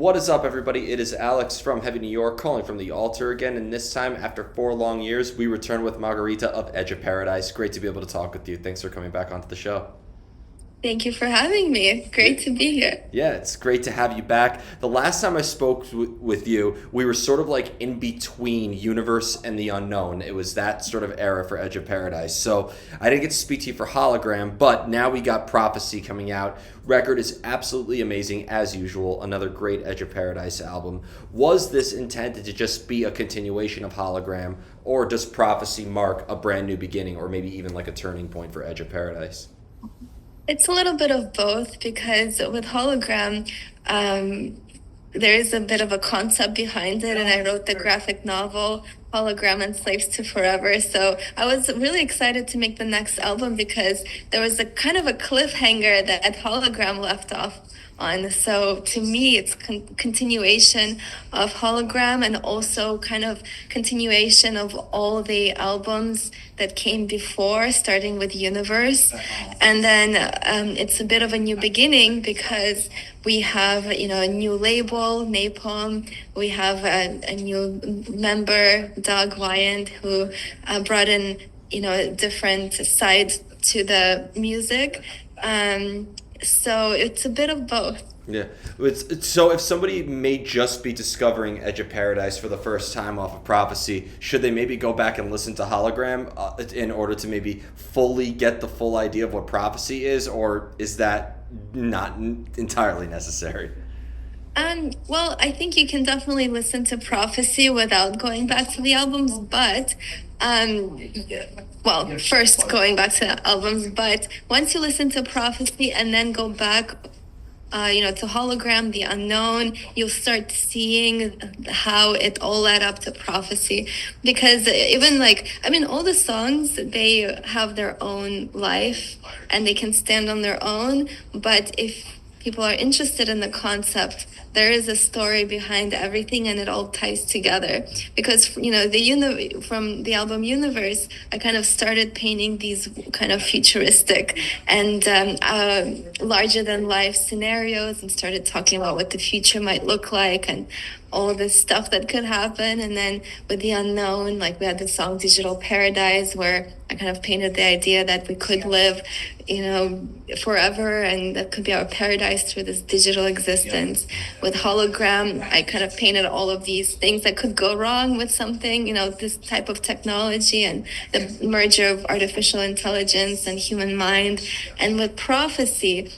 What is up, everybody? It is Alex from Heavy New York calling from the Alto again, and this time, after 4 long years, we return with Margarita of Edge of Paradise. Great to be able to talk with you. Thanks for coming back onto the show. Thank you for having me. Yeah, Great to be here. yeah, it's great to have you back. The last time I spoke with you, we were sort of like in between Universe and the Unknown. It was that sort of era for Edge of Paradise. So I didn't get to speak to you for Hologram, but now we got Prophecy coming out. Record is absolutely amazing, as usual. Another great Edge of Paradise album. Was this intended to just be a continuation of Hologram, or does Prophecy mark a brand new beginning, or maybe even like a turning point for Edge of Paradise? It's a little bit of both because with hologram, there is a bit of a concept behind it, and I wrote the graphic novel Hologram and Slaves to Forever. So I was really excited to make the next album because there was a kind of a cliffhanger that Hologram left off on. So to me, it's continuation of Hologram and also kind of continuation of all the albums that came before, starting with Universe. And then it's a bit of a new beginning because we have, a new label, Napalm. We have a new member, Doug Wyand, who brought in, a different side to the music. So it's a bit of both. Yeah. So if somebody may just be discovering Edge of Paradise for the first time off of Prophecy, should they maybe go back and listen to Hologram in order to maybe fully get the full idea of what Prophecy is, or is that not entirely necessary? Well, I think you can definitely listen to Prophecy without going back to the albums, but um, well, first going back to the albums, but once you listen to Prophecy and then go back to Hologram, The Unknown, you'll start seeing how it all led up to Prophecy. Because even all the songs, they have their own life and they can stand on their own. But if people are interested in the concept, there is a story behind everything and it all ties together. Because, from the album Universe, I kind of started painting these kind of futuristic and larger than life scenarios and started talking about what the future might look like and all of this stuff that could happen. And then with the unknown, like we had the song Digital Paradise, where I kind of painted the idea that we could live, forever, and that could be our paradise through this digital existence. With hologram, I kind of painted all of these things that could go wrong with something, this type of technology and the merger of artificial intelligence and human mind. And with prophecy,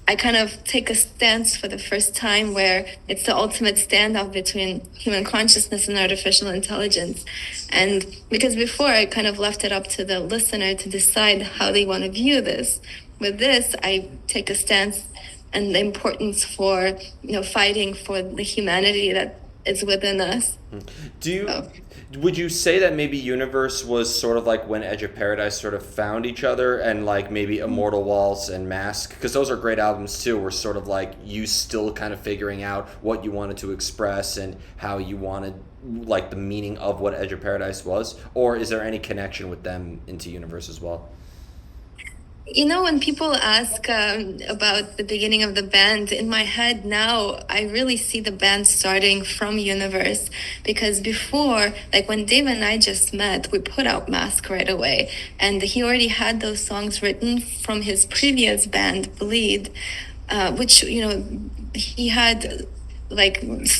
I kind of take a stance for the first time where it's the ultimate standoff between human consciousness and artificial intelligence. And because before I kind of left it up to the listener to decide how they want to view this. With this, I take a stance and the importance for, fighting for the humanity that is within us. Do you So. Would you say that maybe Universe was sort of like when Edge of Paradise sort of found each other, and like maybe Immortal Waltz and Mask, because those are great albums too, were sort of like you still kind of figuring out what you wanted to express and how you wanted like the meaning of what Edge of Paradise was, or is there any connection with them into Universe as well? When people ask about the beginning of the band, in my head now, I really see the band starting from Universe. Because before, like when Dave and I just met, we put out Mask right away. And he already had those songs written from his previous band, Bleed, which, he had like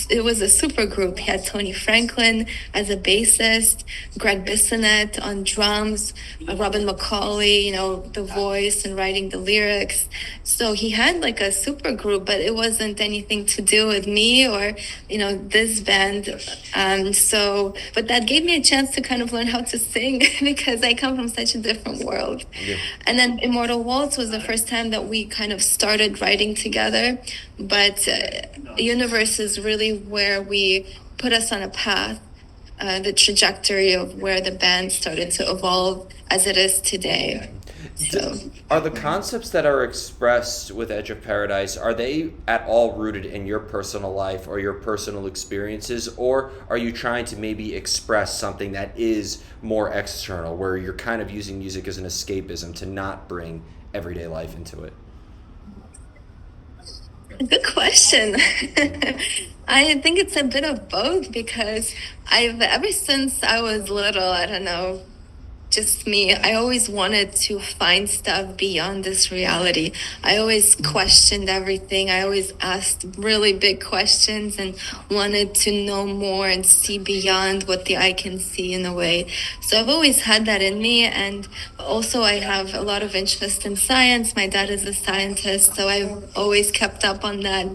it was a super group. He had Tony Franklin as a bassist, Greg Bissonette on drums, Robin McCauley, the voice and writing the lyrics. So he had like a super group, but it wasn't anything to do with me or, this band. But that gave me a chance to kind of learn how to sing because I come from such a different world. Yeah. And then Immortal Waltz was the first time that we kind of started writing together. But Universe is really where we put us on a path, the trajectory of where the band started to evolve as it is today. D- So. Are the concepts that are expressed with Edge of Paradise, are they at all rooted in your personal life or your personal experiences, or are you trying to maybe express something that is more external, where you're kind of using music as an escapism to not bring everyday life into it? Good question. I think it's a bit of both because I've ever since I was little, I don't know, just me. I always wanted to find stuff beyond this reality. I always questioned everything. I always asked really big questions and wanted to know more and see beyond what the eye can see in a way. So I've always had that in me. And also, I have a lot of interest in science. My dad is a scientist, so I've always kept up on that.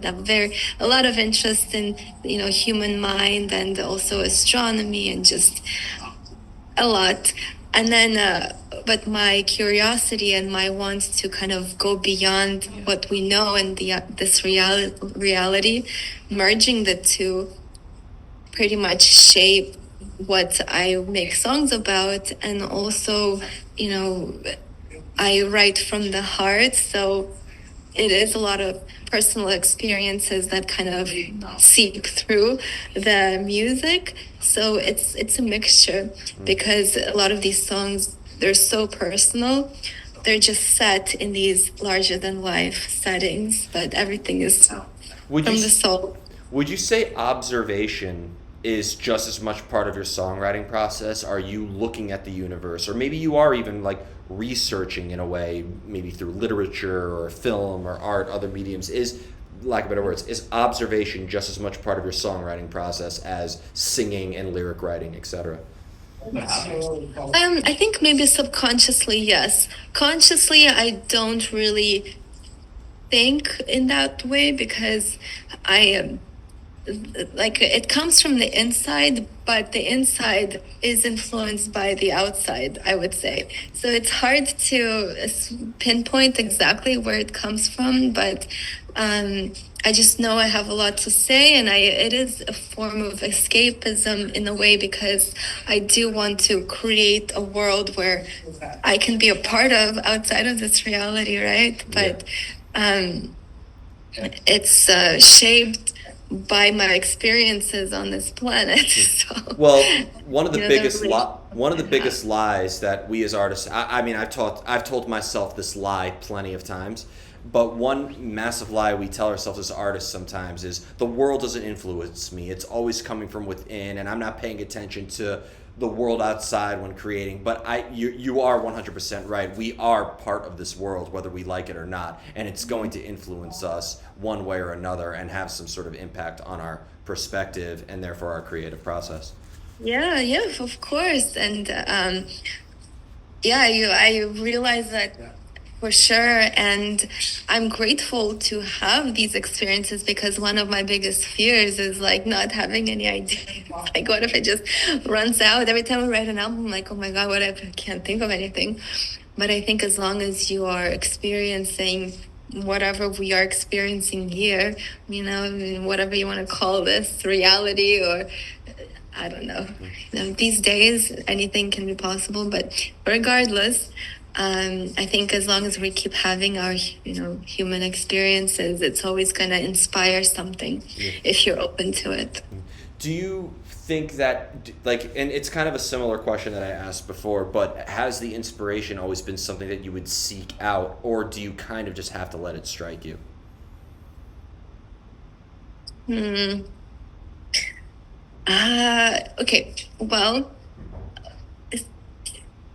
A lot of interest in, human mind and also astronomy and just a lot. And then, but my curiosity and my want to kind of go beyond what we know and this reality, merging the two, pretty much shape what I make songs about. And also, you know, I write from the heart, so it is a lot of personal experiences that kind of seep through the music. So it's a mixture because a lot of these songs, they're so personal. They're just set in these larger than life settings, but everything is Would from you the soul. would you say observation is just as much part of your songwriting process? Are you looking at the universe, or maybe you are even like researching in a way, maybe through literature or film or art, other mediums? Is, lack of better words, is observation just as much part of your songwriting process as singing and lyric writing, etc.? I think maybe subconsciously, yes. Consciously, I don't really think in that way because I like it comes from the inside, but the inside is influenced by the outside, I would say. So it's hard to pinpoint exactly where it comes from, but I just know I have a lot to say, and it is a form of escapism in a way because I do want to create a world where I can be a part of outside of this reality, right? Yeah. But it's shaped by my experiences on this planet. So, Well, one of the they're biggest really, one of the yeah. biggest lies that we as artists, I mean, I've told myself this lie plenty of times, but one massive lie we tell ourselves as artists sometimes is the world doesn't influence me. It's always coming from within, and I'm not paying attention to the world outside when creating. But you are 100% right. We are part of this world, whether we like it or not, and it's going to influence us one way or another and have some sort of impact on our perspective and therefore our creative process. Yeah, yeah, of course. And yeah, I realize that for sure. And I'm grateful to have these experiences because one of my biggest fears is like not having any idea. Like, what if it just runs out? Every time I write an album, I'm like, oh my God, what if I can't think of anything? But I think as long as you are experiencing whatever we are experiencing here, whatever you want to call this, reality or I don't know. These days, anything can be possible. But regardless, I think as long as we keep having our, human experiences, it's always going to inspire something Yeah. if you're open to it. Do you think that, like, and it's kind of a similar question that I asked before, but has the inspiration always been something that you would seek out, or do you kind of just have to let it strike you? Hmm. Okay. Well,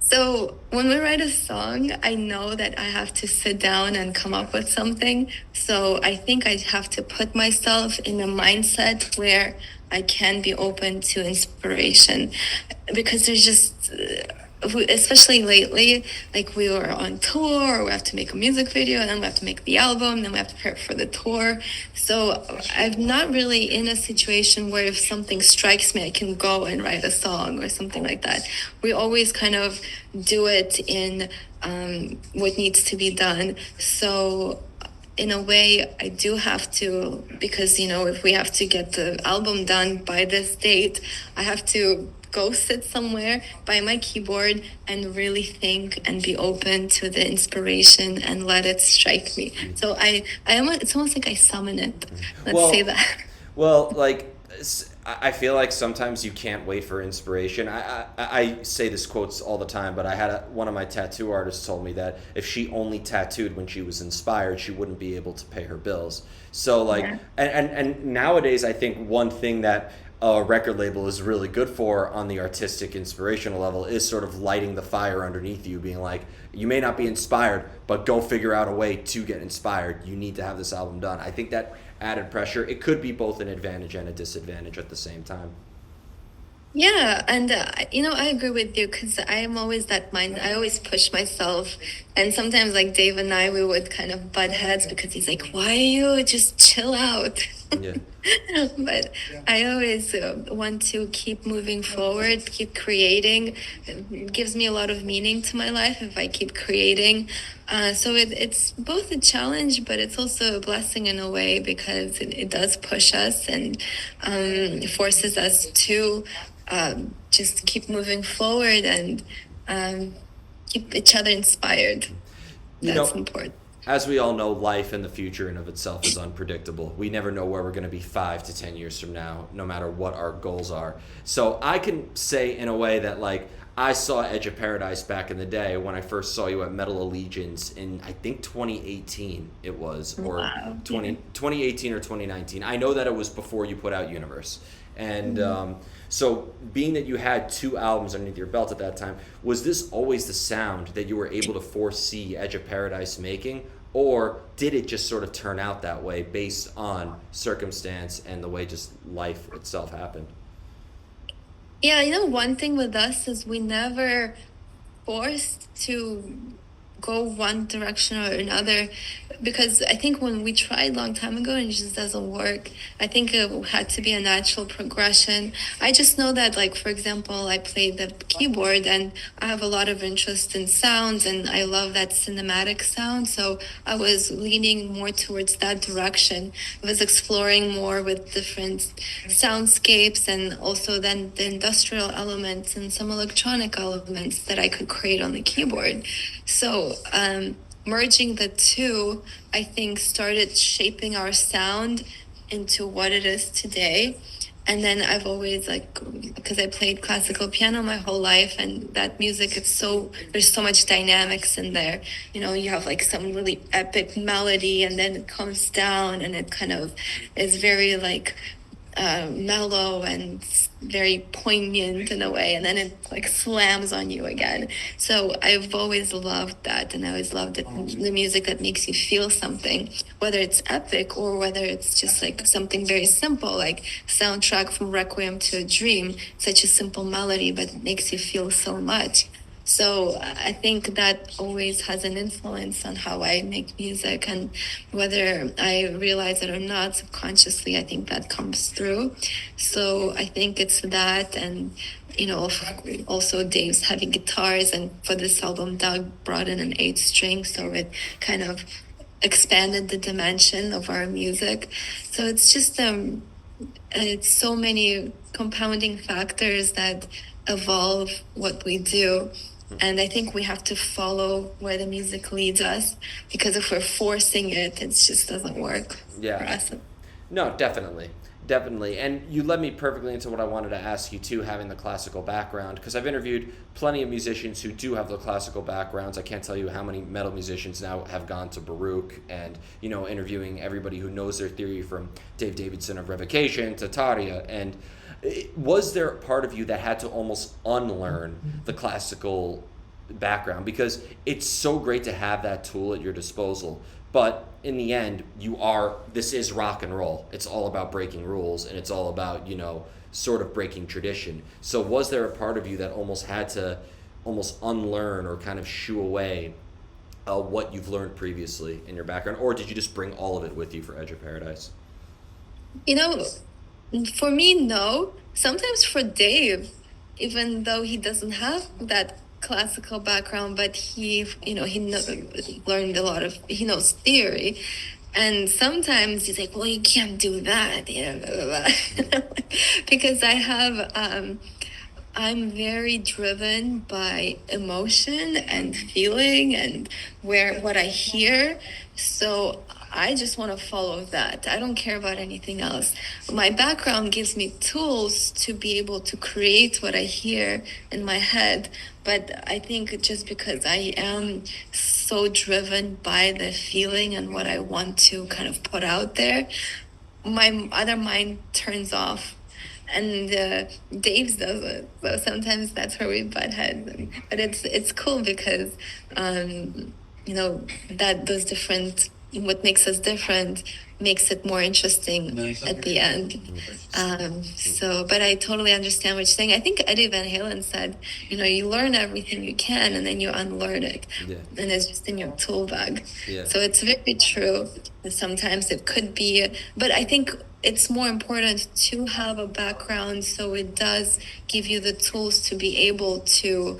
so when we write a song, I know that I have to sit down and come up with something. So I think I have to put myself in a mindset where I can be open to inspiration because there's just, especially lately, like we were on tour, we have to make a music video, and then we have to make the album, then we have to prepare for the tour. So I'm not really in a situation where if something strikes me, I can go and write a song or something like that. We always kind of do it in what needs to be done. So in a way, I do have to, because, if we have to get the album done by this date, I have to go sit somewhere by my keyboard and really think and be open to the inspiration and let it strike me. So I am, it's almost like I summon it. Let's say Well, that. well, like I feel like sometimes you can't wait for inspiration. I say this quotes all the time, but one of my tattoo artists told me that if she only tattooed when she was inspired, she wouldn't be able to pay her bills. So like, Yeah. and nowadays I think one thing that a record label is really good for on the artistic inspirational level is sort of lighting the fire underneath you, being like, you may not be inspired, but go figure out a way to get inspired. You need to have this album done. I think that added pressure, it could be both an advantage and a disadvantage at the same time. Yeah, and I agree with you because I am always that mind. I always push myself, and sometimes, like Dave and I, we would kind of butt heads because he's like, "Why are you just chill out?" Yeah. But I always want to keep moving forward, keep creating. It gives me a lot of meaning to my life if I keep creating. So it's both a challenge, but it's also a blessing in a way because it does push us and forces us to just keep moving forward and um, keep each other inspired. You That's know, important. as we all know, life in the future in of itself is unpredictable. We never know where we're going to be 5 to 10 years from now, no matter what our goals are. So I can say in a way that like I saw Edge of Paradise back in the day when I first saw you at Metal Allegiance in I think 2018 it was or Wow. Yeah. 2018 or 2019. I know that it was before you put out Universe. And Mhm. so, being that you had two albums underneath your belt at that time, was this always the sound that you were able to foresee Edge of Paradise making? Or did it just sort of turn out that way based on circumstance and the way just life itself happened? Yeah, one thing with us is we never forced to go one direction or another because I think when we tried a long time ago and it just doesn't work, I think it had to be a natural progression. I just know that, like, for example, I played the keyboard and I have a lot of interest in sounds and I love that cinematic sound. So I was leaning more towards that direction. I was exploring more with different soundscapes and also then the industrial elements and some electronic elements that I could create on the keyboard. So, merging the two, I think, started shaping our sound into what it is today. And then I've always like because I played classical piano my whole life, and that music it's so there's so much dynamics in there. You have like some really epic melody, and then it comes down, and it kind of is very like mellow and very poignant in a way, and then it like slams on you again. So I've always loved that, and I always loved it, the music that makes you feel something, whether it's epic or whether it's just like something very simple, like soundtrack from Requiem to a Dream. Such a simple melody, but it makes you feel so much. So I think that always has an influence on how I make music, and whether I realize it or not, subconsciously, I think that comes through. So I think it's that, and also Dave's heavy guitars, and for this album, Doug brought in an eight string, so it kind of expanded the dimension of our music. So it's just it's so many compounding factors that evolve what we do. And I think we have to follow where the music leads us because if we're forcing it, it just doesn't work for Yeah, us. no, definitely. Definitely. And you led me perfectly into what I wanted to ask you, too, having the classical background, because I've interviewed plenty of musicians who do have the classical backgrounds. I can't tell you how many metal musicians now have gone to Baruch and, interviewing everybody who knows their theory from Dave Davidson of Revocation to Taria. And was there a part of you that had to almost unlearn the classical background because it's so great to have that tool at your disposal, but in the end this is rock and roll. It's all about breaking rules, and it's all about sort of breaking tradition. So was there a part of you that almost had to almost unlearn or kind of shoo away what you've learned previously in your background, or did you just bring all of it with you for Edge of Paradise? You know, for me, no. Sometimes for Dave, even though he doesn't have that classical background, but learned a lot of, he knows theory. And sometimes he's like, well, you can't do that, blah, blah, blah. Because I'm very driven by emotion and feeling and what I hear. So I just want to follow that. I don't care about anything else. My background gives me tools to be able to create what I hear in my head. But I think just because I am so driven by the feeling and what I want to kind of put out there, my other mind turns off. And Dave's does it, so sometimes that's where we butt heads. But it's cool because you know that those different what makes us different makes it more interesting at the end. So, but I totally understand what you're saying. I think Eddie Van Halen said, you learn everything you can and then you unlearn it, Yeah. and it's just in your tool bag. Yeah. So it's very true. Sometimes it could be, but I think it's more important to have a background so it does give you the tools to be able to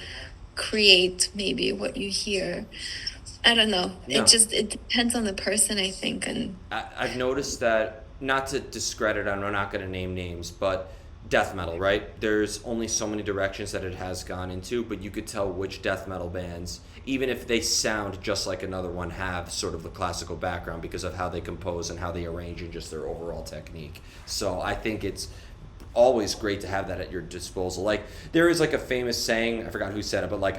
create maybe what you hear. I don't know. No. It depends on the person, I think. And I've noticed that, not to discredit, I'm not going to name names, but death metal, right? There's only so many directions that it has gone into, but you could tell which death metal bands, even if they sound just like another one, have sort of the classical background because of how they compose and how they arrange and just their overall technique. So I think it's always great to have that at your disposal. Like, there is like a famous saying, I forgot who said it, but like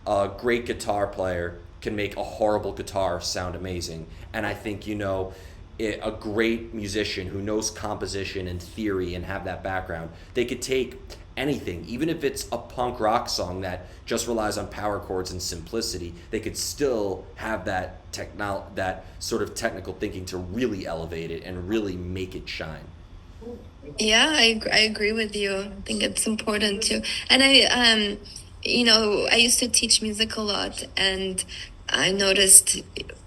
a great guitar player can make a horrible guitar sound amazing. And I think, a great musician who knows composition and theory and have that background, they could take anything, even if it's a punk rock song that just relies on power chords and simplicity, they could still have that that sort of technical thinking to really elevate it and really make it shine. yeah, I agree with you. I think it's important too. And I used to teach music a lot, and I noticed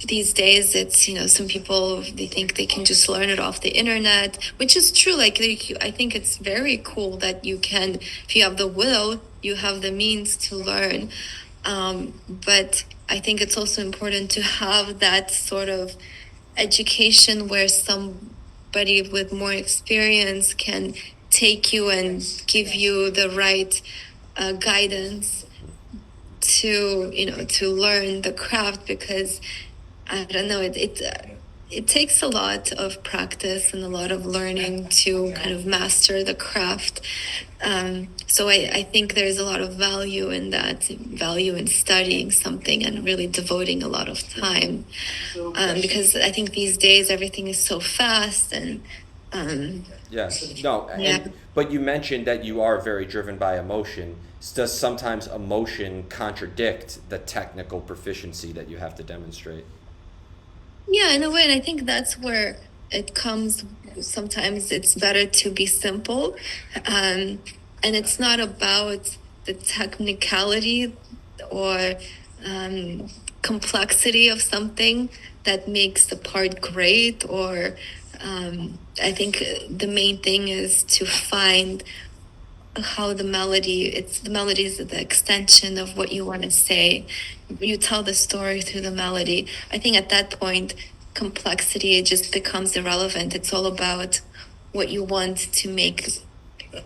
these days some people, they think they can just learn it off the internet, which is true. Like, I think it's very cool that you can, if you have the will, you have the means to learn. But I think it's also important to have that sort of education where somebody with more experience can take you and give you the right guidance to learn the craft, because I don't know, it takes a lot of practice and a lot of learning to kind of master the craft. So I think there's a lot of value in that, value in studying something and really devoting a lot of time, because I think these days everything is so fast and Yeah. No, yeah. but you mentioned that you are very driven by emotion. Does sometimes emotion contradict the technical proficiency that you have to demonstrate? Yeah, in a way, and I think that's where it comes. Sometimes it's better to be simple, and it's not about the technicality or complexity of something that makes the part great. Or I think the main thing is to find how the melody is the extension of what you want to say. You tell the story through the melody. I think at that point complexity, it just becomes irrelevant. It's all about what you want to make,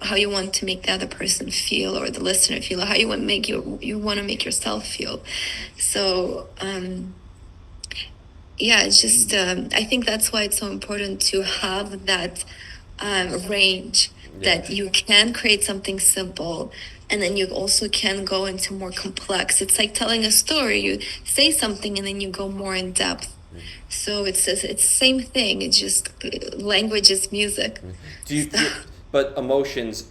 how you want to make the other person feel or the listener feel, or how you want to make yourself feel. So yeah, it's just I think that's why it's so important to have that range, that you can create something simple and then you also can go into more complex. It's like telling a story. You say something and then you go more in depth. So it's the same thing. It's just language is music. Do you feel, but emotions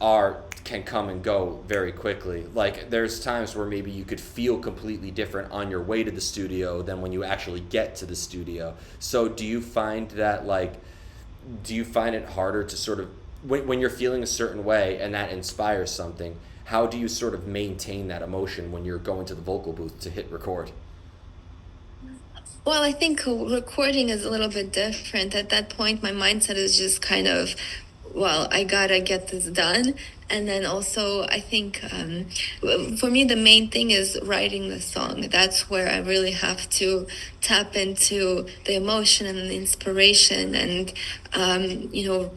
can come and go very quickly. Like, there's times where maybe you could feel completely different on your way to the studio than when you actually get to the studio. So do you find that, like, do you find it harder to sort of, when you're feeling a certain way and that inspires something, how do you sort of maintain that emotion when you're going to the vocal booth to hit record? Well, I think recording is a little bit different. At that point, my mindset is just kind of, well, I gotta get this done. And then also, I think for me, the main thing is writing the song. That's where I really have to tap into the emotion and the inspiration and,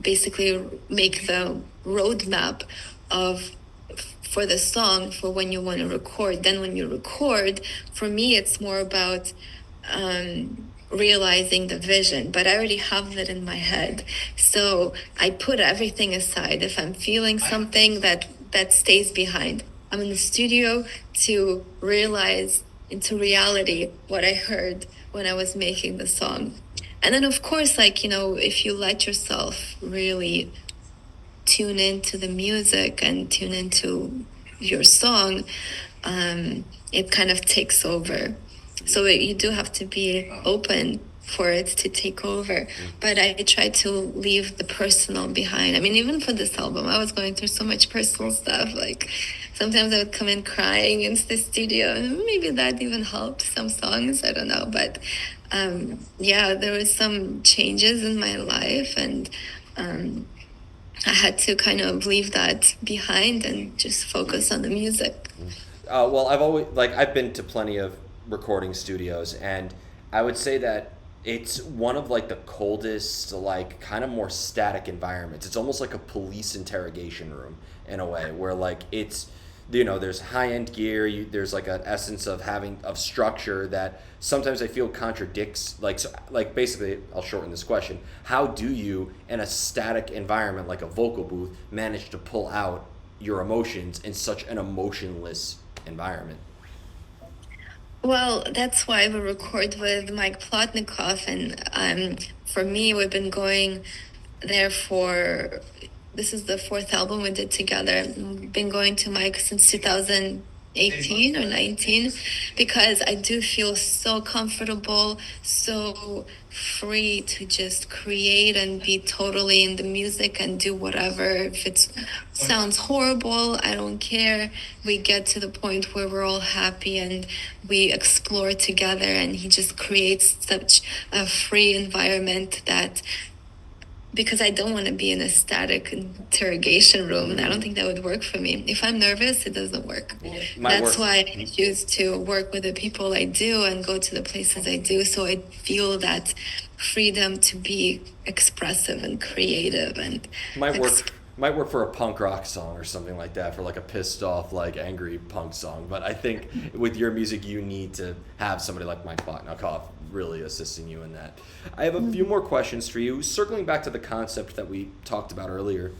basically make the roadmap of for the song for when you want to record. Then when you record, for me, it's more about realizing the vision, but I already have it in my head. So I put everything aside. If I'm feeling something, that stays behind. I'm in the studio to realize into reality what I heard when I was making the song. And then, of course, like, if you let yourself really tune into the music and tune into your song, it kind of takes over. So you do have to be open for it to take over. But I try to leave the personal behind. I mean, even for this album, I was going through so much personal stuff. Like sometimes I would come in crying into the studio, and maybe that even helped some songs. I don't know. But yeah, there was some changes in my life, and I had to kind of leave that behind and just focus on the music. Well, I've been to plenty of recording studios, and I would say that it's one of like the coldest, like kind of more static environments. It's almost like a police interrogation room in a way, where like it's there's high end gear. There's like an essence of having of structure that sometimes I feel contradicts. Like basically, I'll shorten this question: how do you, in a static environment like a vocal booth, manage to pull out your emotions in such an emotionless environment? Well, that's why we record with Mike Plotnikov, and for me, we've been going there for this is the fourth album we did together. We've been going to Mike since 2018 or 19 because I do feel so comfortable, so free to just create and be totally in the music and do whatever. If it sounds horrible, I don't care. We get to the point where we're all happy and we explore together, and he just creates such a free environment that because I don't want to be in a static interrogation room. And I don't think that would work for me. If I'm nervous, it doesn't work. That's why I choose to work with the people I do and go to the places I do. So I feel that freedom to be expressive and creative and Might work might work for a punk rock song or something like that, for like a pissed off, like angry punk song. But I think with your music, you need to have somebody like Mike Botnikoff really assisting you in that. I have a few more questions for you, circling back to the concept that we talked about earlier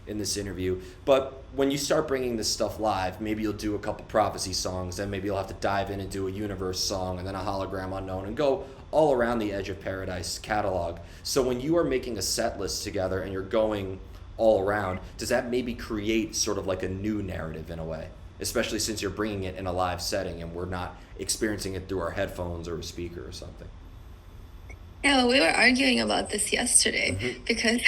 in this interview. But when you start bringing this stuff live, maybe you'll do a couple prophecy songs, then maybe you'll have to dive in and do a universe song, and then a hologram unknown, and go all around the Edge of Paradise catalog. So when you are making a set list together and you're going all around, does that maybe create sort of like a new narrative in a way? Especially since you're bringing it in a live setting and we're not experiencing it through our headphones or a speaker or something. Yeah, we were arguing about this yesterday because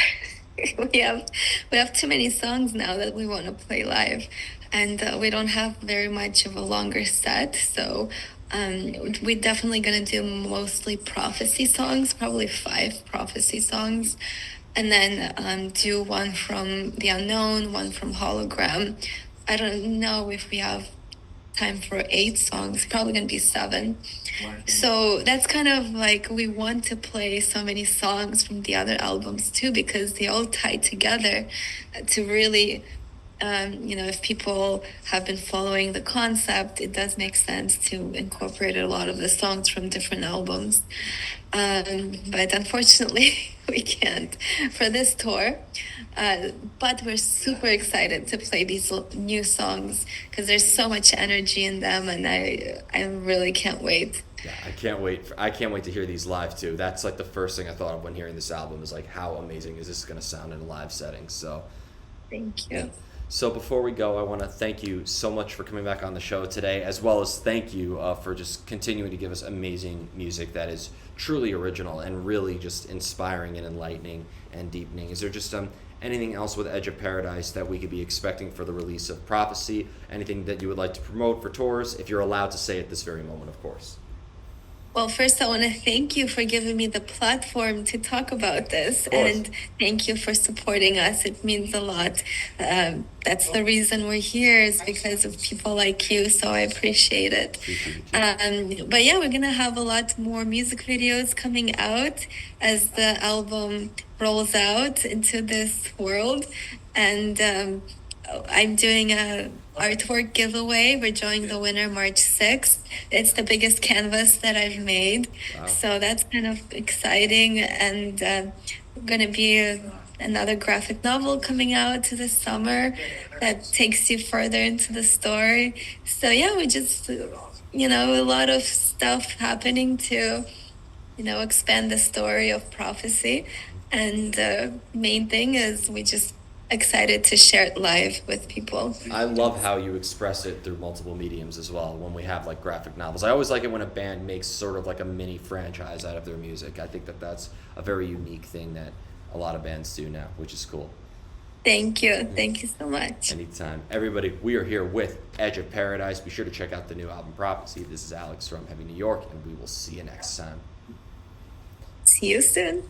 we have we have too many songs now that we want to play live, and we don't have very much of a longer set. So we're definitely gonna do mostly prophecy songs, probably five prophecy songs, and then do one from the unknown, one from hologram. I don't know if we have time for eight songs, probably gonna be seven. So that's kind of like we want to play so many songs from the other albums too, because they all tie together to really, if people have been following the concept, it does make sense to incorporate a lot of the songs from different albums. But unfortunately, we can't for this tour. But we're super excited to play these new songs because there's so much energy in them, and I really can't wait. Yeah, I can't wait. I can't wait to hear these live too. That's like the first thing I thought of when hearing this album, is like, how amazing is this going to sound in a live setting? So Thank yeah. you. So before we go, I want to thank you so much for coming back on the show today, as well as thank you for just continuing to give us amazing music that is truly original and really just inspiring and enlightening and deepening. Is there just anything else with Edge of Paradise that we could be expecting for the release of Prophecy? Anything that you would like to promote for tours, if you're allowed to say at this very moment, of course? Well, first, I want to thank you for giving me the platform to talk about this. Of course. And thank you for supporting us. It means a lot. That's the reason we're here, is because of people like you. So I appreciate it. But yeah, we're going to have a lot more music videos coming out as the album rolls out into this world. And I'm doing a artwork giveaway. We're drawing the winner March 6th. It's the biggest canvas that I've made. Wow. So that's kind of exciting. And going to be another graphic novel coming out this summer that takes you further into the story. So yeah, we just, a lot of stuff happening to, expand the story of prophecy. And the main thing is we just excited to share it live with people. I love how you express it through multiple mediums as well. When we have like graphic novels, I always like it when a band makes sort of like a mini franchise out of their music. I think that that's a very unique thing that a lot of bands do now, which is cool. Thank you. Thank you so much. Anytime. Everybody, we are here with Edge of Paradise. Be sure to check out the new album Prophecy. This is Alex from Heavy New York, and we will see you next time. See you soon.